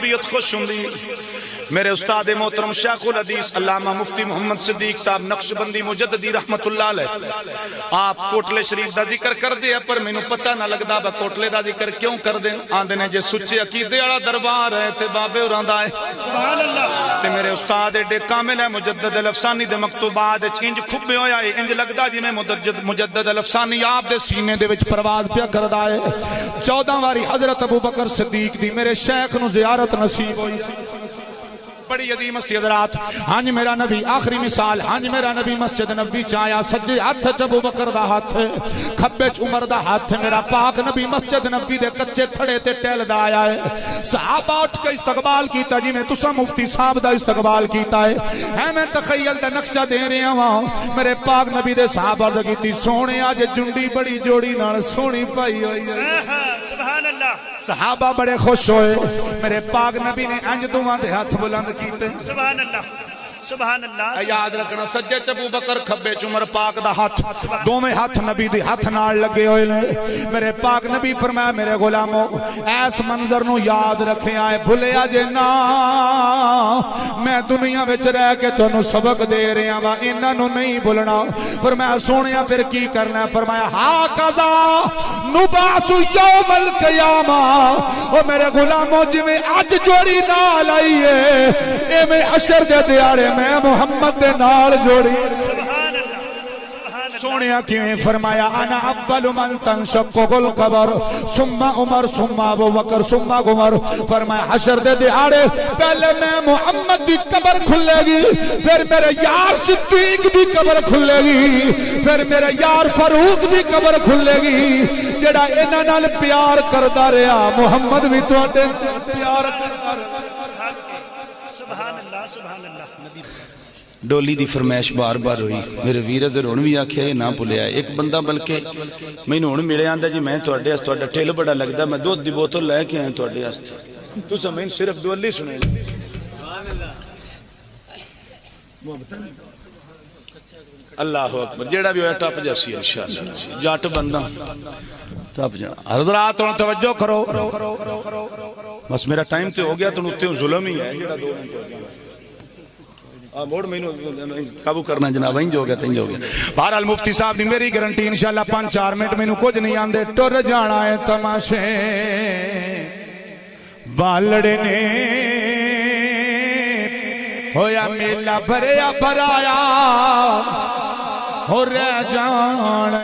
طبیعت خوش ہوندی میرے استاد محترم شیخ الحدیث علامہ مفتی محمد صدیق صاحب نقشبندی مجددی رحمت اللہ علیہ آپ کوٹلے شریف دا ذکر کر دیا پر میں پتہ نہ لگدا با کوٹلے دا ذکر کیوں کر دیں آندے نے جے سچے عقیدے والا دربار ہے تے بابے ہوراں دا ہے سبحان اللہ تے میرے استاد ایڈے کامل ہے مجدد الافسانی دے مکتوبات انج کھبے ہویا ہے انج لگدا جی میں مجدد الافسانی آپ دے سینے دے وچ پرواز پیا کردا ہے 14 واری حضرت ابوبکر صدیق دی میرے شیخ نو زیارت نصیب ہوئی بڑی عظیم ہستی حضرات ہنج میرا نبی آخری مثال ہنج میرا نبی مسجد نبی چایا سجے ہاتھ چ ابوبکر دا ہاتھ کھبے چ عمر دا ہاتھ میرا پاک نبی مسجد نبی دے کچے تھڑے تے ٹہلدا آیا ہے صحابہ اٹھ کے استقبال کیتا جی میں تساں مفتی صاحب دا استقبال کیتا ہے میں تخیل دا نقشہ دے رہا ہاں میرے پاک نبی دے صحابہ دا کیتی سونے اج جنڈی بڑی جوڑی نال سونی پائی ہوئی ہے سبحان اللہ صحابہ بڑے خوش ہوئے میرے پاک نبی نے انج دعاں دے ہاتھ بلند کیتے سبحان اللہ سبحان اللہ یاد رکھنا سجے چ ابوبکر کھبے چ عمر پاک دا ہاتھ دوویں ہاتھ نبی دے ہاتھ نال لگے ہوئے نے میرے پاک نبی فرمایا میرے غلامو ایس منظر نو یاد رکھیا ہے بھولیا جے نا میں دنیا وچ رہ کے تانوں سبق دے رہا وا انہاں نو نہیں بھولنا فرمایا سونیا پھر کی کرنا ہے فرمایا ہا قضا نبعث یوم القیامہ او میرے غلامو جویں اج جوڑی نال آئی ہے اے میں حشر دے دیارے میں محمد دے نال جوڑی سونیا کیویں فرمایا انا اول من تنشق القبر ثم عمر ثم ابو بکر ثم عمر فرمایا حشر دے دیارے پہلے میں محمد دی قبر کھلے گی پھر میرے یار صدیق دی قبر کھلے گی پھر میرے یار فاروق دی قبر کھلے گی جڑا انہاں نال پیار کردا رہیا محمد بھی تواڈے پیار کردا رہیا سبحان اللہ سبحان اللہ ڈولی دی فرمائش بار بار ہوئی میرے ویر ذر ہن بھی آکھیا نہ بھولیا ایک بندہ بلکہ مینوں ہن ملے آندا جی میں تواڈے اس تواڈا ٹھل بڑا لگدا میں دودھ دی بوتل لے کے آیا تواڈے واسطے تساں میں صرف دولی سنے سبحان اللہ اللہ اکبر جیڑا بھی ہویا ٹپ جاسی انشاءاللہ جٹ بندہ ٹپ جا حضرات ہن توجہ کرو بس میرا ٹائم تے ہو گیا تو اتے ظلم ہی ہے جیڑا 2 منٹ ہو گیا موڑ مینوں قابو کرنا جناب انج ہو گیا تنج ہو گیا بہرحال مفتی صاحب دی میری گارنٹی انشاءاللہ 5-4 منٹ مینوں کچھ نہیں آندے ٹر جانا ہے تماشے بالڑے نے ہویا میلہ بھریا بھرایا ہو رہ جان